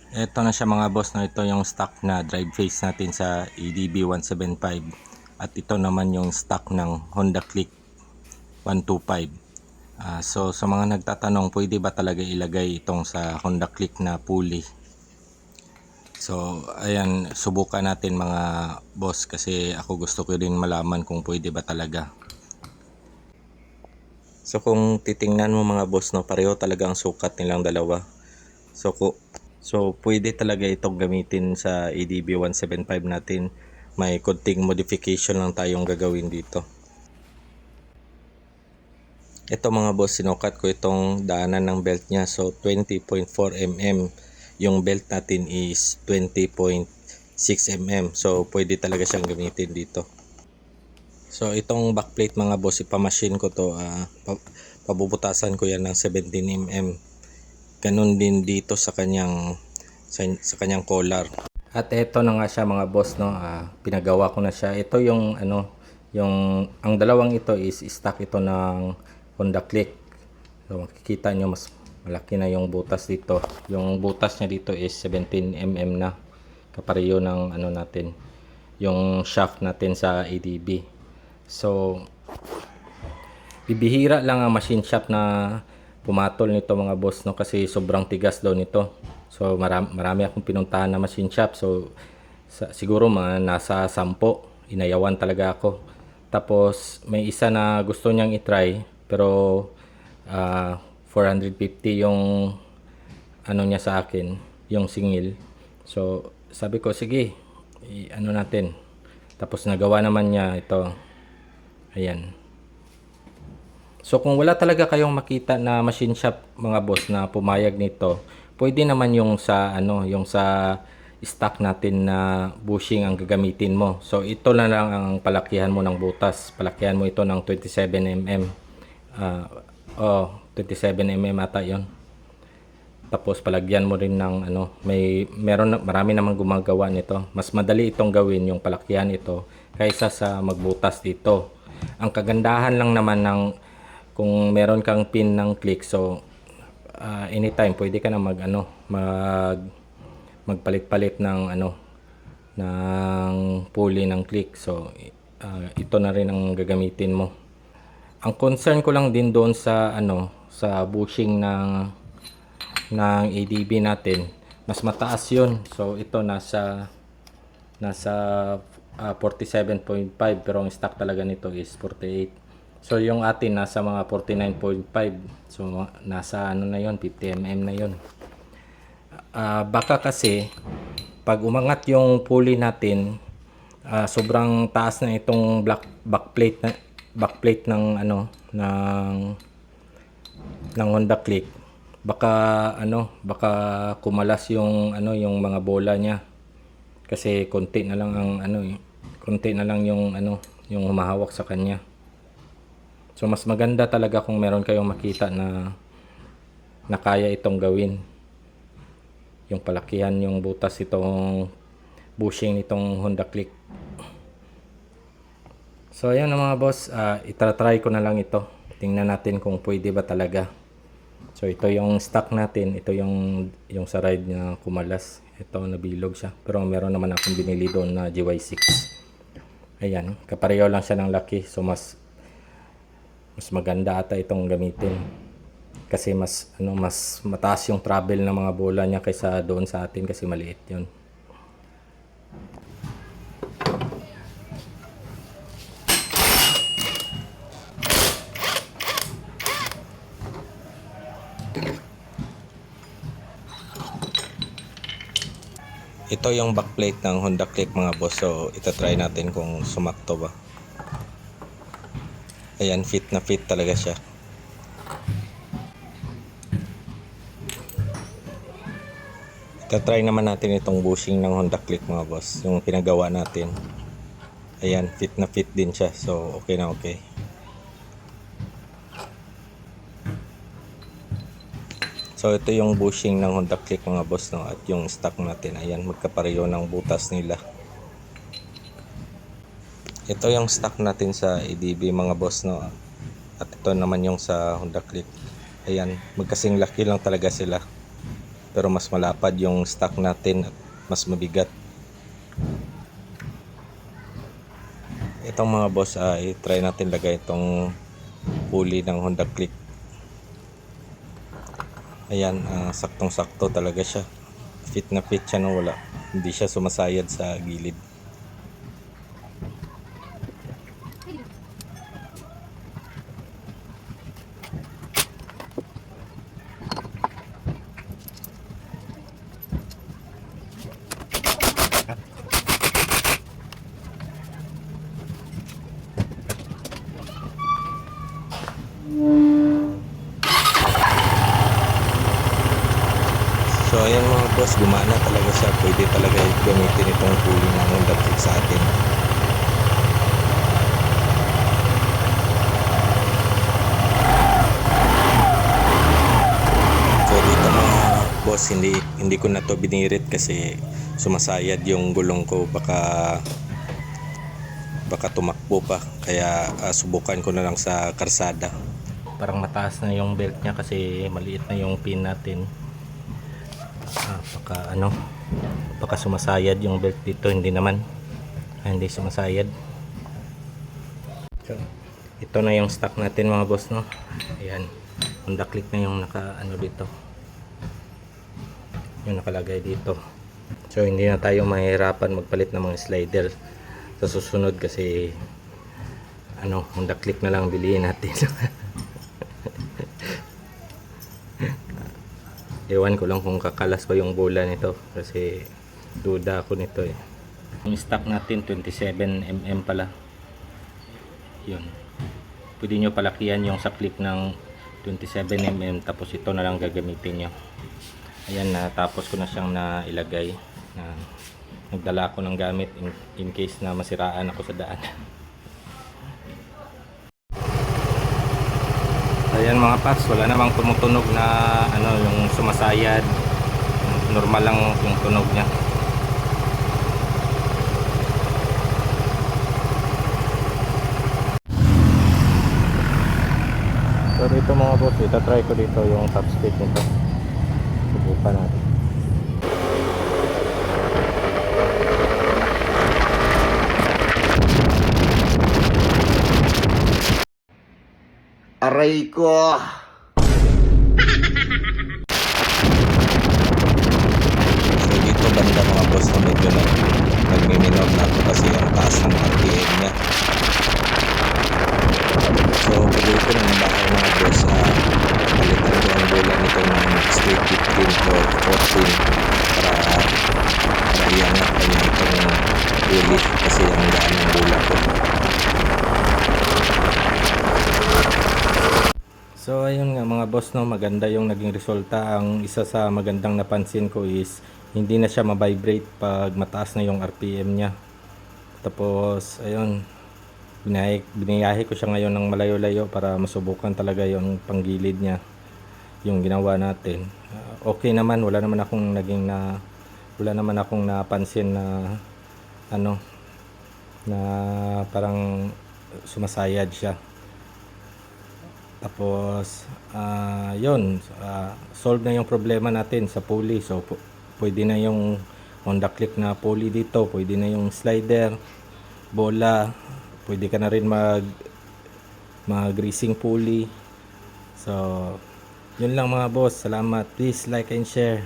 Ito na siya mga boss, no? Ito yung stock na drive face natin sa EDB 175 at ito naman yung stock ng Honda Click 125. So sa mga nagtatanong, pwede ba talaga ilagay itong sa Honda Click na pulley? So ayan, subukan natin mga boss kasi ako gusto ko din malaman kung pwede ba talaga. So kung titingnan mo mga boss, no, pareho talaga ang sukat nilang dalawa. So pwede talaga itong gamitin sa EDB 175 natin. May konting modification lang tayong gagawin dito. Ito mga boss, sinukat ko itong daanan ng belt niya. So 20.4 mm. Yung belt natin is 20.6 mm. So pwede talaga siyang gamitin dito. So itong backplate mga boss, ipamachine ko to. Pabubutasan ko yan ng 17 mm. Ganun din dito sa kanyang collar. At ito na nga siya mga boss, no. Pinagawa ko na siya. Ito yung ang dalawang ito is stock ito ng Honda Click. So makikita nyo mas malaki na yung butas dito. Yung butas niya dito is 17 mm na. Kapareho ng natin, yung shaft natin sa ADB. So bibihira lang ang machine shop na pumatol nito mga boss, no, kasi sobrang tigas daw nito. So marami akong pinuntahan na machine shop. So siguro mga nasa 10 inayawan talaga ako. Tapos may isa na gusto niyang i-try pero 450 yung niya sa akin, yung singil. So sabi ko sige, natin. Tapos nagawa naman niya ito. Ayan. So kung wala talaga kayong makita na machine shop mga boss na pumayag nito, pwede naman yung sa yung sa stock natin na bushing ang gagamitin mo. So ito na lang ang palakihan mo ng butas. Palakihan mo ito ng 27 mm. 27 mm ata 'yon. Tapos palagyan mo rin ng marami namang gumagawa nito. Mas madali itong gawin yung palakihan ito kaysa sa magbutas dito. Ang kagandahan lang naman ng kung meron kang pin ng click, so anytime pwede ka na magpalit-palit ng ng pulley ng click. So ito na rin ang gagamitin mo. Ang concern ko lang din doon sa sa bushing ng ADB natin, mas mataas 'yon. So ito nasa 47.5 pero ang stock talaga nito is 48. So yung atin nasa mga 49.5. So nasa na 'yon, 50 mm na 'yon. Baka kasi pag umangat yung pulley natin, sobrang taas na itong backplate ng ng Honda Click. Baka kumalas yung yung mga bola niya. Kasi konti na lang ang konti na lang yung yung humahawak sa kanya. So mas maganda talaga kung meron kayong makita na kaya itong gawin. Yung palakihan yung butas itong bushing nitong Honda Click. So ayan mga boss, itatry ko na lang ito. Tingnan natin kung pwede ba talaga. So ito yung stock natin, ito yung sa ride na kumalas. Ito nabilog siya. Pero meron naman akong binili doon na GY6. Ayan, kapareho lang siya ng laki. So mas maganda ata itong gamitin. Kasi mas mataas yung travel ng mga bola niya kaysa doon sa atin kasi maliit 'yon. Ito yung backplate ng Honda Click mga boss. So itatry natin kung sumakto ba. Ayan, fit na fit talaga siya. Itatry naman natin itong bushing ng Honda Click mga boss, yung pinagawa natin. Ayan, fit na fit din siya. So okay na okay. So ito yung bushing ng Honda Click mga boss, no, at yung stock natin. Ayan, magkapareho ng butas nila. Ito yung stock natin sa ADB mga boss, no. At ito naman yung sa Honda Click. Ayan, magkasing laki lang talaga sila. pero mas malapad yung stock natin at mas mabigat. Itong mga boss ay try natin lagay itong pulley ng Honda Click. Ayan, saktong sakto talaga siya, fit na fit siya, no? Wala, hindi siya sumasayad sa gilid. So ayan mga boss, gumana talaga siya. Pwede talaga gamitin itong pulley ng Honda Click sa atin. So dito mga boss, hindi ko na to binirit kasi sumasayad yung gulong ko. Baka tumakbo pa. Kaya subukan ko na lang sa karsada. Parang mataas na yung belt niya kasi maliit na yung pin natin. Baka sumasayad yung belt dito. Hindi naman, hindi sumasayad. So, ito na yung stock natin mga boss, no? Ayan, Honda Click na yung dito, yung nakalagay dito. So hindi na tayo mahirapan magpalit ng mga slider sa susunod kasi Honda Click na lang bilihin natin. Ewan ko lang kung kakalas pa yung bola nito kasi duda ako nito eh. Yung stock natin 27mm pala. Yun. Pwede nyo palakihan yung sa click ng 27mm tapos ito na lang gagamitin nyo. Ayan, natapos ko na siyang nailagay. Nagdala ako ng gamit in case na masiraan ako sa daan. Ayan mga paps, wala namang tumutunog na yung sumasayad. Normal lang yung tunog niya. So dito mga boss, itatry ko dito yung top speed nito. Subukan natin. Aray ko! So dito banda mga boss na medyo nagmiminor na ako kasi ang taas ng RPM niya. So pagay ko ng bahay mga boss, palitan ko ang bola nito ng straight 15 or 14 para iangat pa niya itong pulley kasi ang gaan ng bola ko. So ayun nga mga boss, no, maganda yung naging resulta. Ang isa sa magandang napansin ko is hindi na siya ma-vibrate pag mataas na yung RPM niya. Tapos ayun, biniyahe ko siya ngayon ng malayo-layo para masubukan talaga yung panggilid niya, yung ginawa natin. Okay naman, wala naman akong napansin na na parang sumasayad siya. Tapos solve na yung problema natin sa pulley. So pwede na yung Honda Click na pulley dito, pwede na yung slider, bola, pwede ka na rin mag greasing pulley. So yun lang mga boss, salamat. Please like and share.